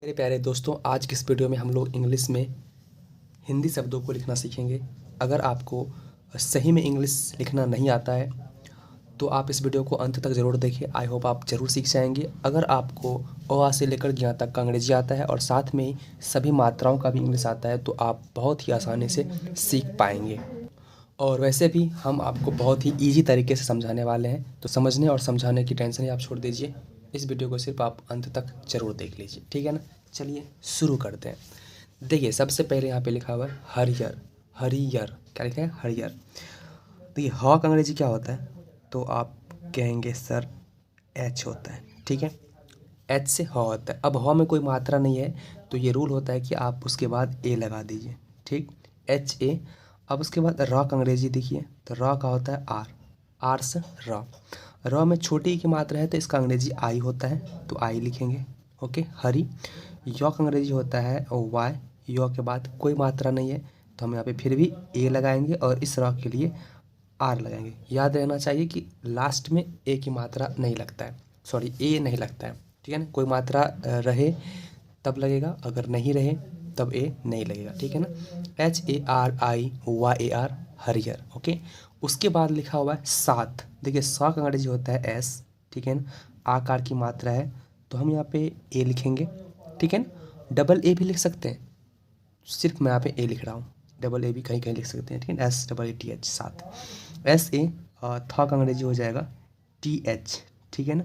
मेरे प्यारे दोस्तों, आज की इस वीडियो में हम लोग इंग्लिश में हिंदी शब्दों को लिखना सीखेंगे। अगर आपको सही में इंग्लिश लिखना नहीं आता है तो आप इस वीडियो को अंत तक ज़रूर देखें। आई होप आप ज़रूर सीख जाएंगे। अगर आपको अ आ से लेकर ज्ञ तक का अंग्रेजी आता है और साथ में ही सभी मात्राओं का भी इंग्लिश आता है तो आप बहुत ही आसानी से सीख पाएंगे। और वैसे भी हम आपको बहुत ही ईजी तरीके से समझाने वाले हैं, तो समझने और समझाने की टेंशन ही आप छोड़ दीजिए। इस वीडियो को सिर्फ आप अंत तक ज़रूर देख लीजिए, ठीक है ना। चलिए शुरू करते हैं। देखिए, सबसे पहले यहाँ पे लिखा हुआ है हरियर। हरियर क्या लिखा है? हरियर। देखिए, ह का अंग्रेजी क्या होता है? तो आप कहेंगे सर एच होता है, ठीक है। एच से ह होता है। अब ह में कोई मात्रा नहीं है तो ये रूल होता है कि आप उसके बाद ए लगा दीजिए, ठीक। H A. अब उसके बाद र का अंग्रेजी देखिए, तो र का होता है आर। आर से र। र में छोटी की मात्रा है तो इसका अंग्रेजी आई होता है, तो आई लिखेंगे, ओके। हरी। य का अंग्रेजी होता है वाई। य के बाद कोई मात्रा नहीं है तो हम यहाँ पे फिर भी ए लगाएंगे और इस र के लिए आर लगाएंगे। याद रहना चाहिए कि लास्ट में ए की मात्रा नहीं लगता है, सॉरी ए नहीं लगता है, ठीक है ना। कोई मात्रा रहे तब लगेगा, अगर नहीं रहे तब ए नहीं लगेगा, ठीक है ना। HARIYAR, हरियर, ओके। उसके बाद लिखा हुआ है सात। देखिए, सा का अंग्रेजी होता है एस, ठीक है ना। आकार की मात्रा है तो हम यहाँ पे ए लिखेंगे, ठीक है ना। डबल ए भी लिख सकते हैं, सिर्फ मैं यहाँ पे ए लिख रहा हूँ। डबल ए भी कहीं कहीं लिख सकते हैं, ठीक है। SAATH, सात। SA था का अंग्रेजी हो जाएगा TH, ठीक है ना।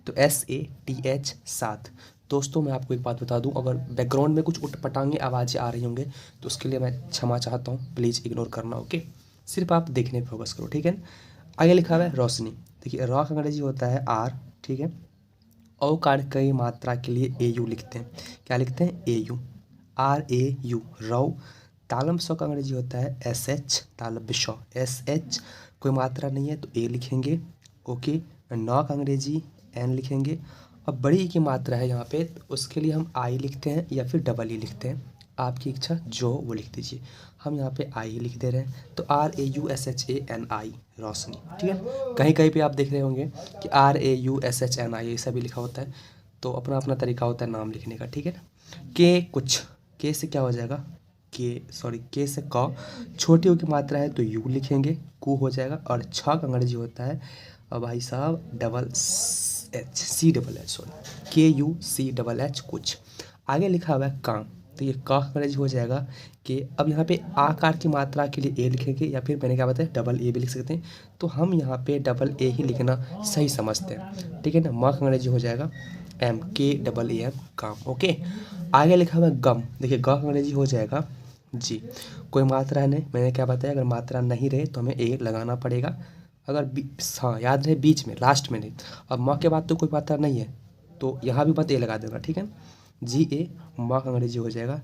तो SATH, सात। दोस्तों, मैं आपको एक बात बता दूं, अगर बैकग्राउंड में कुछ उटपटांगे आवाज़ें आ रही होंगे तो उसके लिए मैं क्षमा चाहता हूं, प्लीज़ इग्नोर करना, ओके। सिर्फ आप देखने पे फोकस करो, ठीक है ना। आगे लिखा हुआ है रोशनी। देखिए, रॉ का अंग्रेजी होता है आर, ठीक है। औकार कई मात्रा के लिए AU लिखते हैं। क्या लिखते हैं? AU। RAU, रौ। तालम स्व का अंग्रेजी होता है SH। तालब स्व, SH। कोई मात्रा नहीं है तो ए लिखेंगे, ओके। नौ का अंग्रेजी एन लिखेंगे। अब बड़ी ई की मात्रा है यहाँ पे तो उसके लिए हम आई लिखते हैं या फिर डबल ई लिखते हैं, आपकी इच्छा जो वो लिख दीजिए। हम यहाँ पे आई लिख दे रहे हैं तो RAUSHANI, रोशनी, ठीक है। कहीं कहीं पे आप देख रहे होंगे कि RAUSHNI ऐसा भी लिखा होता है, तो अपना अपना तरीका होता है नाम लिखने का, ठीक है ना। के कुछ, के से क्या हो जाएगा? के से क। छोटी ओ की मात्रा है तो यू लिखेंगे, कु हो जाएगा। और छ का अंग्रेजी होता है भाई साहब KUCHH, कुछ। आगे लिखा हुआ है काम। तो ये का अंग्रेजी हो जाएगा कि अब यहाँ पे आकार की मात्रा के लिए ए लिखेंगे या फिर मैंने क्या बताया डबल ए भी लिख सकते हैं, तो हम यहाँ पे डबल ए ही लिखना सही समझते हैं, ठीक है ना। म का अंग्रेजी हो जाएगा MKAAM, काम, ओके। आगे लिखा हुआ है गम। देखिए, ग का अंग्रेजी हो जाएगा जी। कोई मात्रा नहीं, मैंने क्या बताया, अगर मात्रा नहीं रहे तो हमें ए लगाना पड़ेगा। अगर हाँ, याद रहे बीच में, लास्ट में नहीं। अब म के बाद तो कोई मात्रा नहीं है तो यहाँ भी मत ए लगा देना, ठीक है। GA, म का अंग्रेजी हो जाएगा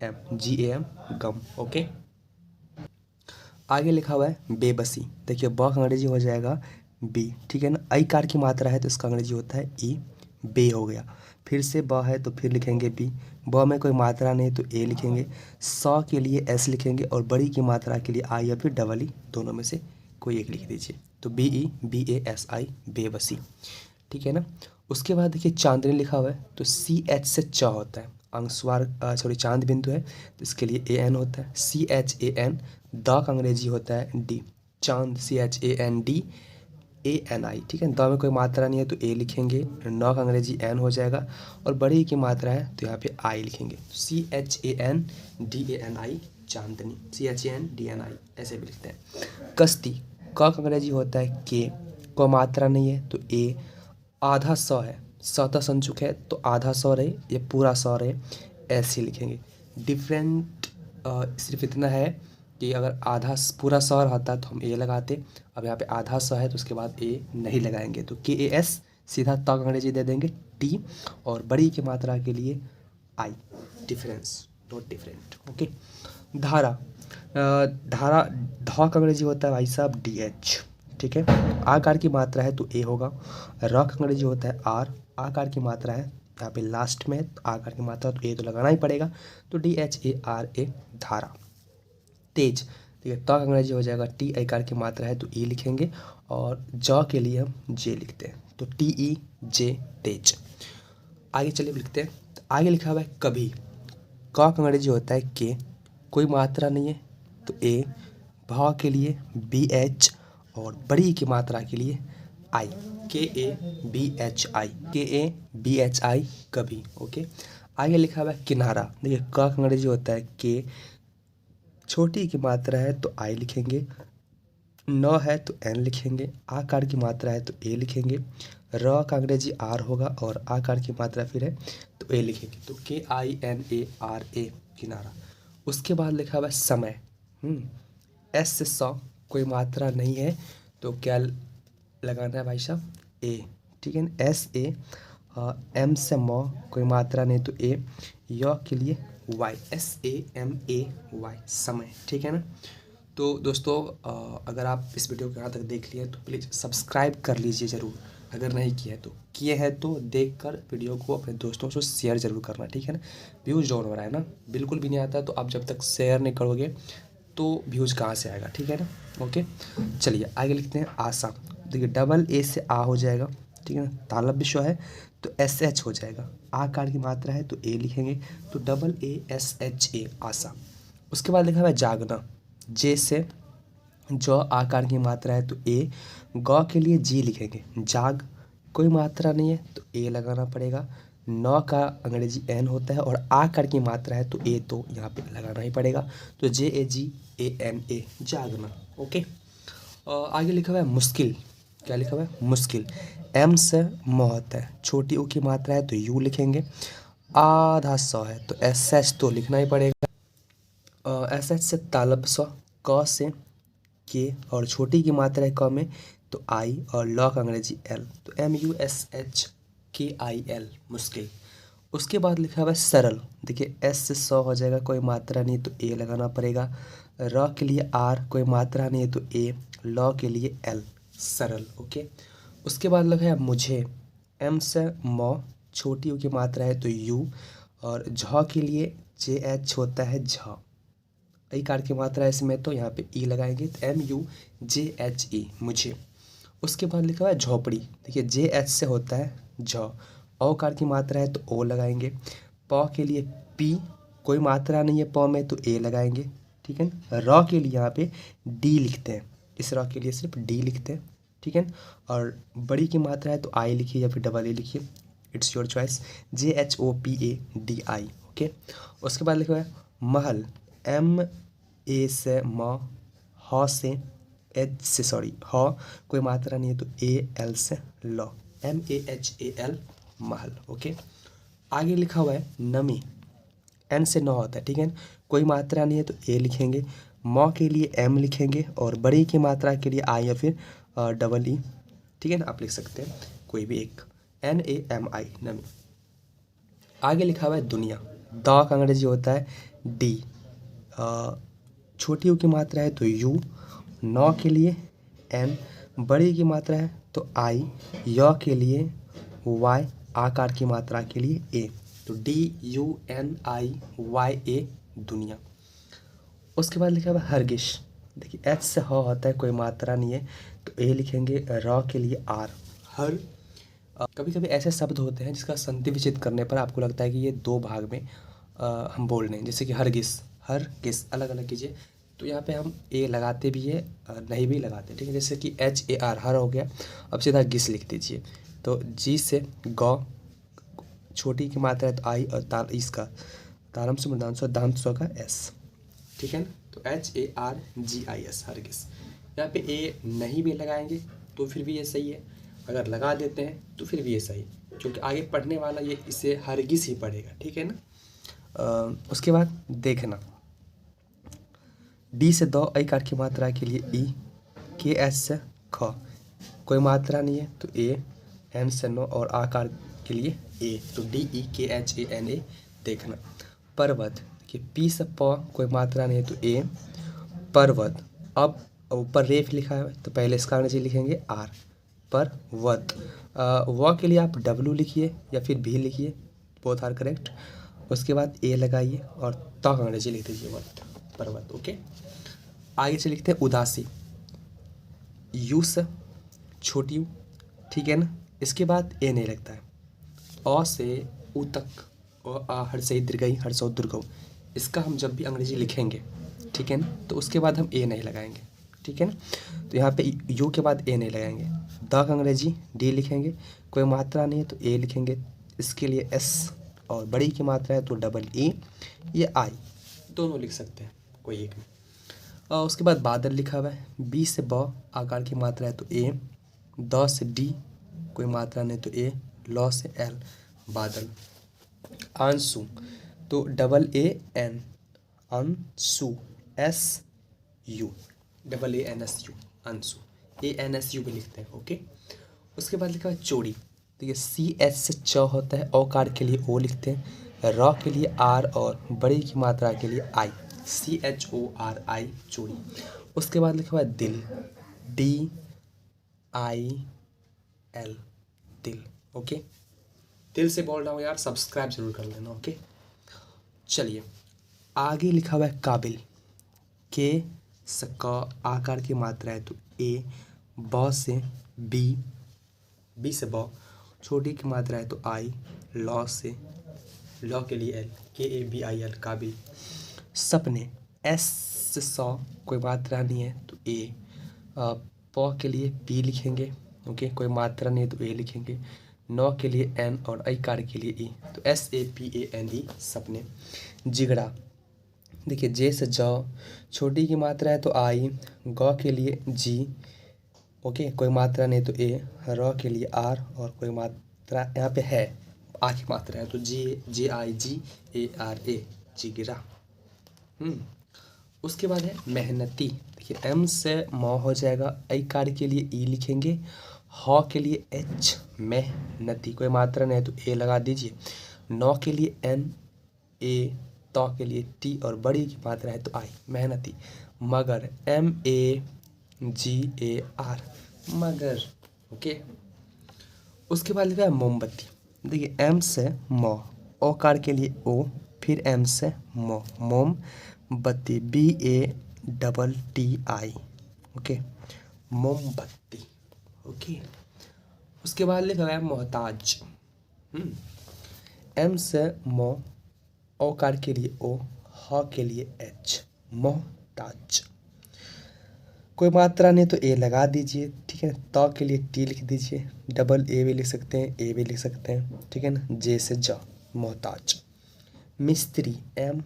GAM, गम, ओके। आगे लिखा हुआ है बेबसी। देखिए, ब का अंग्रेजी हो जाएगा बी, ठीक है ना। आई कार की मात्रा है तो इसका अंग्रेजी होता है ई, बे हो गया। फिर से ब है तो फिर लिखेंगे बी। ब में कोई मात्रा नहीं तो ए लिखेंगे। सौ के लिए एस लिखेंगे और बड़ी की मात्रा के लिए आई या फिर डबल ई, दोनों में से कोई एक लिख दीजिए। तो BEBASI, बेबसी, ठीक है ना। उसके बाद देखिए चांदनी लिखा हुआ है तो CH से च होता है। अंशवार सॉरी चांद बिंदु है तो इसके लिए AN होता है। CHAN। द का अंग्रेजी होता है डी, चांद, CHANDANI, ठीक है। द में कोई मात्रा नहीं है तो ए लिखेंगे। नौ का अंग्रेजी एन हो जाएगा और बड़ी की मात्रा है तो यहाँ पे आई लिखेंगे। CHANDANI, चांदनी, CHANDNI, ऐसे भी लिखते हैं। कश्ती। क का अंग्रेजी होता है के। कोई मात्रा नहीं है तो ए। आधा सौ है, सौता संचुक है तो आधा सौ रहे या पूरा सौ रहे, ऐसे लिखेंगे। डिफरेंट सिर्फ इतना है कि अगर आधा पूरा सौ रहता तो हम ए लगाते। अब यहाँ पे आधा सौ है तो उसके बाद ए नहीं लगाएंगे तो KAS, सीधा तक अंग्रेजी दे देंगे टी, और बड़ी की मात्रा के लिए I. Difference, not different, okay. धारा। धारा, ध का अंग्रेजी होता है भाई साहब DH, ठीक है। आकार की मात्रा है तो ए होगा। र का अंग्रेजी होता है आर। आकार की मात्रा है यहाँ पे लास्ट में, तो आकार की मात्रा तो ए तो लगाना ही पड़ेगा, तो DHARA, धारा। तेज। ठीक है, त का अंग्रेजी हो जाएगा टी। आकार की मात्रा है तो ई लिखेंगे और ज के लिए हम जे लिखते हैं, तो TEJ, तेज। आगे चलिए लिखते हैं। आगे लिखा हुआ है कभी। क का अंग्रेजी होता है के, कोई मात्रा नहीं है तो ए, भाव के लिए बी एच और बड़ी की मात्रा के लिए आई, के ए बी एच आई, के ए बी एच आई, कभी। ओके। आगे लिखा हुआ है किनारा। देखिए क का अंग्रेजी होता है के, छोटी की मात्रा है तो आई लिखेंगे, न है तो एन लिखेंगे, आकार की मात्रा है तो ए लिखेंगे, र का अंग्रेजी आर होगा और आकार की मात्रा फिर है तो ए लिखेंगे, तो के I N A R A, किनारा। उसके बाद लिखा हुआ है समय। एस से सौ, कोई मात्रा नहीं है तो क्या लगाना है भाई साहब, ए, ठीक है ना, एस ए। एम से मौ, कोई मात्रा नहीं तो ए, य के लिए Y, S A M A Y, समय, ठीक है ना। तो दोस्तों अगर आप इस वीडियो को यहाँ तक देख लिए तो प्लीज़ सब्सक्राइब कर लीजिए ज़रूर, अगर नहीं किया है तो, किए हैं तो देखकर वीडियो को अपने दोस्तों से शेयर ज़रूर करना, ठीक है ना। व्यूज़ डाउन हो रहा है ना, बिल्कुल भी नहीं आता, तो आप जब तक शेयर नहीं करोगे तो व्यूज़ कहाँ से आएगा, ठीक है ना। ओके, चलिए आगे लिखते हैं आशा। देखिए डबल ए से आ हो जाएगा, ठीक है ना, तालब विश्व है तो एस एच हो जाएगा, आकार की मात्रा है तो ए लिखेंगे, तो double A S H A, आशा। उसके बाद लिखा हुआ है जागना। जे से जो आकार की मात्रा है तो ए, ग के लिए जी लिखेंगे, जाग, कोई मात्रा नहीं है तो ए लगाना पड़ेगा, नौ का अंग्रेजी एन होता है और आकार की मात्रा है तो ए, तो यहाँ पे लगाना ही पड़ेगा, तो जे ए जी ए एन ए, जागना। ओके। आगे लिखा हुआ है मुश्किल। क्या लिखा हुआ है, मुश्किल, एम से म होता है, छोटी ऊ की मात्रा है तो यू लिखेंगे, आधा सौ है तो एस एच तो लिखना ही पड़ेगा, एस एच से तालब सौ, क से के और छोटी की मात्रा है क में तो आई और ल का अंग्रेजी एल, तो एम यू एस एच के आई एल, मुश्किल। उसके बाद लिखा हुआ है सरल। देखिए एस से 100 हो जाएगा, कोई मात्रा नहीं तो ए लगाना पड़ेगा, र के लिए आर, कोई मात्रा नहीं है तो ए, ल के लिए एल, सरल। ओके। उसके बाद लिखा है मुझे, एम से म, छोटी यू की मात्रा है तो यू और झ के लिए जे एच होता है झ, ई कार की मात्रा है इसमें तो यहाँ पे ई लगाएंगे, तो M U J H E, मुझे। उसके बाद लिखा हुआ है झोपड़ी। देखिए जे एच से होता है झ, औ कार की मात्रा है तो ओ लगाएंगे, प के लिए पी, कोई मात्रा नहीं है प में तो ए लगाएंगे, ठीक है ना। र के लिए यहाँ पे डी लिखते हैं, इस र के लिए सिर्फ डी लिखते हैं, ठीक है ना। और बड़ी की मात्रा है तो आई लिखिए या फिर डबल ए लिखिए, it's your choice, J H O P A D I. Okay. उसके बाद लिखा हुआ है महल, एम ए से म, ह से एच से, सॉरी ह, कोई मात्रा नहीं है तो ए, एल से ल, M A H A L, महल। ओके। आगे लिखा हुआ है नमी, एन से 9 होता है, ठीक है ना, कोई मात्रा नहीं है तो ए लिखेंगे, म के लिए एम लिखेंगे और बड़ी की मात्रा के लिए आई या फिर डबल ई, ठीक है ना, आप लिख सकते हैं कोई भी एक, एन ए एम आई, नमी। आगे लिखा हुआ है दुनिया। द का अंग्रेजी होता है डी, छोटी यू की मात्रा है तो यू, नौ के लिए एन, बड़ी की मात्रा है तो आई, य के लिए वाई, आकार की मात्रा के लिए ए, तो D U N I Y A, दुनिया। उसके बाद लिखा हुआ है हरगिश। देखिए एच से ह होता है, कोई मात्रा नहीं है तो ए लिखेंगे, र के लिए आर, हर। कभी कभी ऐसे शब्द होते हैं जिसका संधि विच्छेद करने पर आपको लगता है कि ये दो भाग में हम बोल रहे हैं, जैसे कि हरगिस, हर गिस, अलग अलग कीजिए, तो यहाँ पे हम ए लगाते भी है नहीं भी लगाते, ठीक है। जैसे कि एच ए आर, हर हो गया, अब सीधा गिस लिख दीजिए, तो जी से ग, छोटी की मात्रा है तो आई और ताल इसका तारम से मृदांशो दांशो का एस, ठीक है ना, तो H A R G I S, हर गिस। यहाँ पे ए नहीं भी लगाएंगे तो फिर भी ये सही है, अगर लगा देते हैं तो फिर भी ये सही, क्योंकि आगे पढ़ने वाला ये इसे हरगिस ही पढ़ेगा, ठीक है ना। उसके बाद देखना, डी से दो, आई कार की मात्रा के लिए ई, के एच से ख, कोई मात्रा नहीं है तो ए, एन से नो और आकार के लिए ए, तो डी ई के एच ए एन ए, देखना। पर्वत, कि पी से प, कोई मात्रा नहीं है तो ए, पर्वत। अब ऊपर रेफ लिखा है तो पहले इसका अंग्रेजी लिखेंगे आर, पर्वत। व के लिए आप डब्लू लिखिए या फिर भी लिखिए, बोथ आर करेक्ट। उसके बाद ए लगाइए और त अंग्रेजी लिख दीजिए, वत, पर्वत। ओके। आगे से लिखते हैं उदासी, यू से छोटी यू, ठीक है ना। इसके बाद ए नहीं लगता है, अ से उ तक और आ हर्षई दीर्घई हर्षौ दीर्घौ, इसका हम जब भी अंग्रेजी लिखेंगे, ठीक है ना, तो उसके बाद हम ए नहीं लगाएंगे, ठीक है ना। तो यहाँ पे यू के बाद ए नहीं लगाएंगे। द का अंग्रेजी डी लिखेंगे, कोई मात्रा नहीं है तो ए लिखेंगे, इसके लिए एस, और बड़ी की मात्रा है तो डबल ई या आई, दोनों लिख सकते हैं कोई एक में। और उसके बाद बादल लिखा हुआ है, बी से ब आकार की मात्रा है तो ए, द से डी कोई मात्रा नहीं तो ए, लॉ से एल बादल। आंसू तो डबल ए एन, अंशु, S U, double A N S U, अंशु, ए एन एस यू भी लिखते हैं, ओके। उसके बाद लिखा है चोरी, तो ये सी एच से च होता है, औकार के लिए ओ लिखते हैं, र के लिए आर और बड़ी की मात्रा के लिए आई, सी एच ओ आर आई, चोरी। उसके बाद लिखा हुआ है दिल, डी आई एल, दिल, ओके। दिल से बोल रहा हूँ यार, सब्सक्राइब जरूर कर लेना, ओके। चलिए आगे लिखा हुआ है काबिल, के से क आकार की मात्रा है तो ए, ब से बी, बी से ब छोटी की मात्रा है तो आई, लॉ से लॉ के लिए एल, के ए बी आई एल, काबिल। सपने, एस से सौ कोई मात्रा नहीं है तो ए, प के लिए पी लिखेंगे, ओके, कोई मात्रा नहीं है तो ए लिखेंगे, नौ के लिए एन और ऐकार के लिए ई, तो S A P A N E, सपने। जिगड़ा, देखिए जे से ज छोटी की मात्रा है तो आई, ग के लिए जी, ओके, कोई मात्रा नहीं तो ए, र के लिए आर और कोई मात्रा यहाँ पे है, आ की मात्रा है तो जी, जे आई जी ए आर ए, जिगरा। उसके बाद है मेहनती, देखिए एम से म हो जाएगा, ऐकार के लिए ई लिखेंगे, ह के लिए एच, मेहनती, कोई मात्रा नहीं है तो ए लगा दीजिए, नौ के लिए एन, ए, तो के लिए टी और बड़ी की मात्रा है तो आई, मेहनती। मगर, M A G A R, मगर, ओके। उसके बाद लिखा है मोमबत्ती, देखिए एम से म, औकार के लिए ओ, फिर एम से म, मोम बत्ती, B A double T I, okay, मोमबत्ती, ओके। उसके बाद लिखा है मोहताज, एम से म, औकार के लिए ओ, ह के लिए एच, मोहताज। कोई मात्रा नहीं तो ए लगा दीजिए, ठीक है। त के लिए टी लिख दीजिए, डबल ए भी लिख सकते हैं, ए भी लिख सकते हैं, ठीक है ना। जे से ज, मोहताज। मिस्त्री, M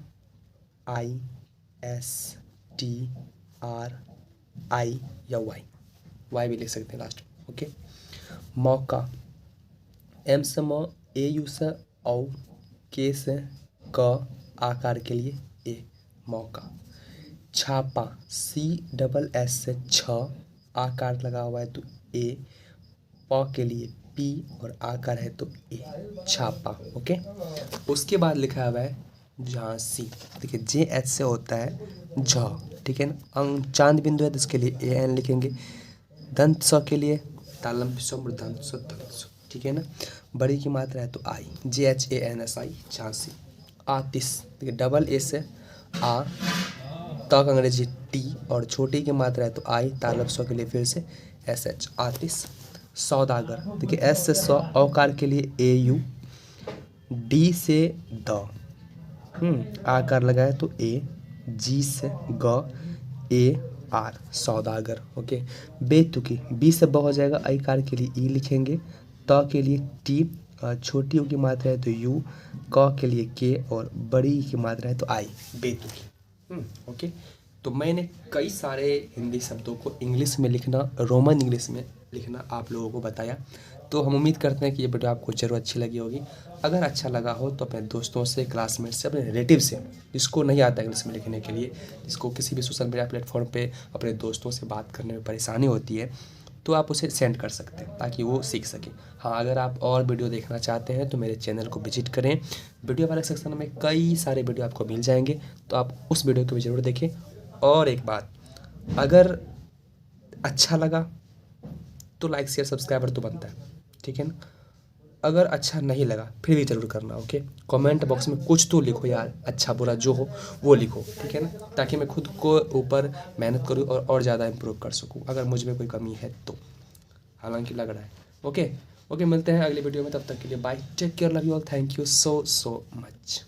I S T R I या वाई, वाई भी लिख सकते हैं लास्ट में, ओके। मौका, एम से म, ए यू से औ, के से क, आकार के लिए ए, मौका। छापा, सी डबल एस से छ, आकार लगा हुआ है तो ए, प के लिए पी और आकार है तो ए, छापा, ओके। उसके बाद लिखा हुआ है झांसी, देखिए जे एच से होता है झ, ठीक है ना। चांद बिंदु है तो इसके लिए ए एन लिखेंगे, दंत स के लिए तालम स मृदंत स दंत स, ठीक है ना। बड़ी की मात्रा है तो I, J H A N S I, झांसी। आतिश, देखिए डबल ए से आ, त का अंग्रेजी टी और छोटी की मात्रा है तो आई, तालब सौ के लिए फिर से एस एच, आतिश। सौदागर, देखिए एस से सौ, औकार के लिए ए यू, डी से द, आकार लगाए तो ए, जी से ग, A R, Saudagar, okay. बेतुकी, B से ब हो जाएगा, ऐकार के लिए ई लिखेंगे, त के लिए टी, छोटी की मात्रा है तो यू, क के लिए के और बड़ी की मात्रा है तो आई, बेतुकी, ओके। तो मैंने कई सारे हिंदी शब्दों को इंग्लिश में लिखना, रोमन इंग्लिश में लिखना आप लोगों को बताया। तो हम उम्मीद करते हैं कि ये वीडियो आपको ज़रूर अच्छी लगी होगी। अगर अच्छा लगा हो तो अपने दोस्तों से, क्लासमेट से, अपने रिलेटिव से, जिसको नहीं आता इंग्लिश में लिखने के लिए, जिसको किसी भी सोशल मीडिया प्लेटफॉर्म पे अपने दोस्तों से बात करने में परेशानी होती है, तो आप उसे सेंड कर सकते हैं ताकि वो सीख सके। हाँ, अगर आप और वीडियो देखना चाहते हैं तो मेरे चैनल को विजिट करें, वीडियो वाले सेक्शन में कई सारे वीडियो आपको मिल जाएंगे, तो आप उस वीडियो को भी ज़रूर देखें। और एक बात, अगर अच्छा लगा तो लाइक शेयर सब्सक्राइबर तो बनता है, ठीक है ना। अगर अच्छा नहीं लगा फिर भी ज़रूर करना, ओके। कमेंट बॉक्स में कुछ तो लिखो यार, अच्छा बुरा जो हो वो लिखो, ठीक है ना, ताकि मैं खुद को ऊपर मेहनत करूँ और ज़्यादा इम्प्रूव कर सकूँ अगर मुझ में कोई कमी है तो, हालांकि लग रहा है, ओके। ओके, मिलते हैं अगली वीडियो में, तब तक के लिए bye, take care, love you all, thank you so much.